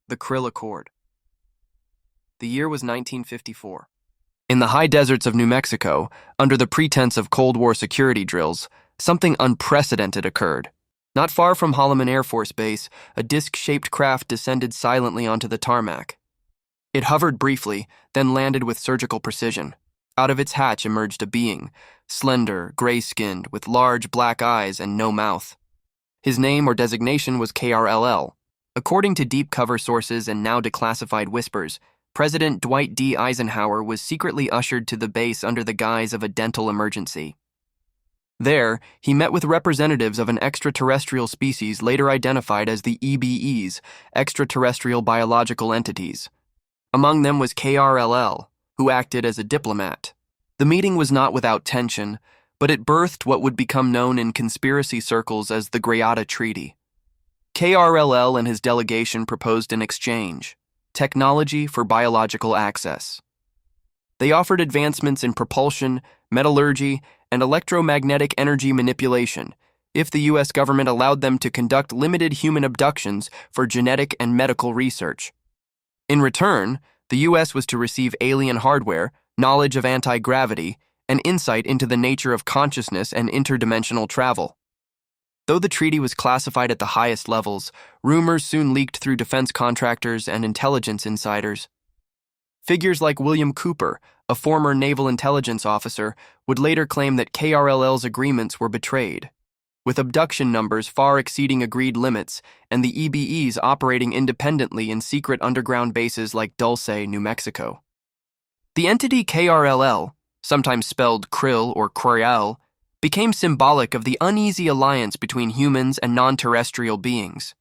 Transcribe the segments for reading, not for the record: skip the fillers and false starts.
The Krill Accord. The year was 1954. In the high deserts of New Mexico, under the pretense of Cold War security drills, something unprecedented occurred. Not far from Holloman Air Force Base, a disc-shaped craft descended silently onto the tarmac. It hovered briefly, then landed with surgical precision. Out of its hatch emerged a being, slender, gray-skinned, with large black eyes and no mouth. His name or designation was KRLL. According to deep cover sources and now declassified whispers, President Dwight D. Eisenhower was secretly ushered to the base under the guise of a dental emergency. There, he met with representatives of an extraterrestrial species later identified as the EBEs, extraterrestrial biological entities. Among them was KRLL, who acted as a diplomat. The meeting was not without tension, but it birthed what would become known in conspiracy circles as the Greada Treaty. KRLL and his delegation proposed an exchange: technology for biological access. They offered advancements in propulsion, metallurgy, and electromagnetic energy manipulation if the U.S. government allowed them to conduct limited human abductions for genetic and medical research. In return, the U.S. was to receive alien hardware, knowledge of anti-gravity, and insight into the nature of consciousness and interdimensional travel. Though the treaty was classified at the highest levels, rumors soon leaked through defense contractors and intelligence insiders. Figures like William Cooper, a former naval intelligence officer, would later claim that KRLL's agreements were betrayed, with abduction numbers far exceeding agreed limits and the EBEs operating independently in secret underground bases like Dulce, New Mexico. The entity KRLL, sometimes spelled Krill or Krill, became symbolic of the uneasy alliance between humans and non-terrestrial beings.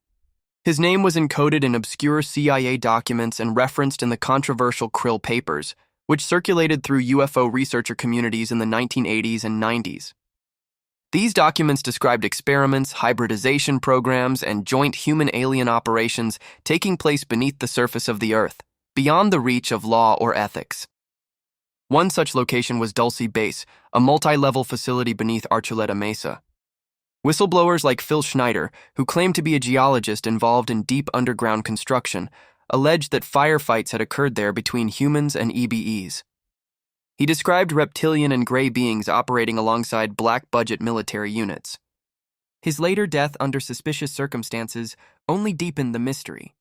His name was encoded in obscure CIA documents and referenced in the controversial Krill Papers, which circulated through UFO researcher communities in the 1980s and 90s. These documents described experiments, hybridization programs, and joint human-alien operations taking place beneath the surface of the Earth, beyond the reach of law or ethics. One such location was Dulce Base, a multi-level facility beneath Archuleta Mesa. Whistleblowers like Phil Schneider, who claimed to be a geologist involved in deep underground construction, alleged that firefights had occurred there between humans and EBEs. He described reptilian and gray beings operating alongside black-budget military units. His later death under suspicious circumstances only deepened the mystery.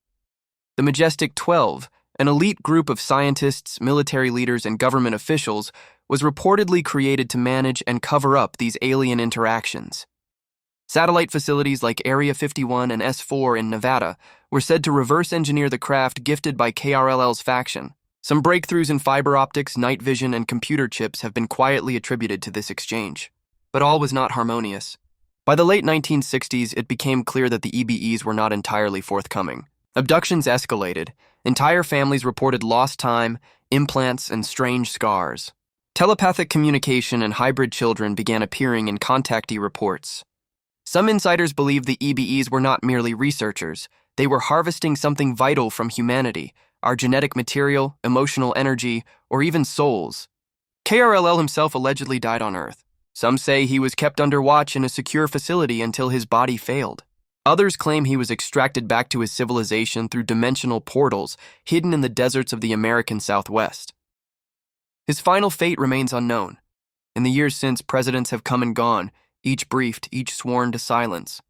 The Majestic 12, an elite group of scientists, military leaders, and government officials, was reportedly created to manage and cover up these alien interactions. Satellite facilities like Area 51 and S4 in Nevada were said to reverse engineer the craft gifted by KRLL's faction. Some breakthroughs in fiber optics, night vision, and computer chips have been quietly attributed to this exchange. But all was not harmonious. By the late 1960s, it became clear that the EBEs were not entirely forthcoming. Abductions escalated. Entire families reported lost time, implants, and strange scars. Telepathic communication and hybrid children began appearing in contactee reports. Some insiders believed the EBEs were not merely researchers. They were harvesting something vital from humanity, our genetic material, emotional energy, or even souls. KRLL himself allegedly died on Earth. Some say he was kept under watch in a secure facility until his body failed. Others claim he was extracted back to his civilization through dimensional portals hidden in the deserts of the American Southwest. His final fate remains unknown. In the years since, presidents have come and gone, each briefed, each sworn to silence.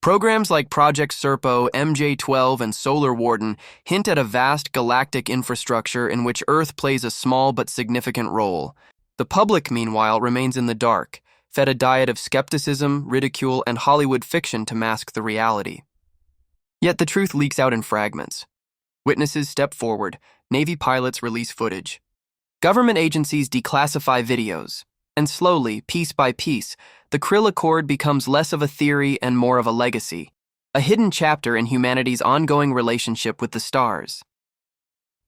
Programs like Project Serpo, MJ-12, and Solar Warden hint at a vast galactic infrastructure in which Earth plays a small but significant role. The public, meanwhile, remains in the dark, fed a diet of skepticism, ridicule, and Hollywood fiction to mask the reality. Yet the truth leaks out in fragments. Witnesses step forward, Navy pilots release footage. Government agencies declassify videos. And slowly, piece by piece, the Krill Accord becomes less of a theory and more of a legacy, a hidden chapter in humanity's ongoing relationship with the stars.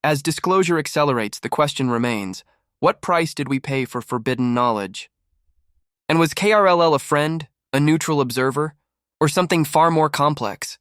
As disclosure accelerates, the question remains, what price did we pay for forbidden knowledge? And was KRLL a friend, a neutral observer, or something far more complex?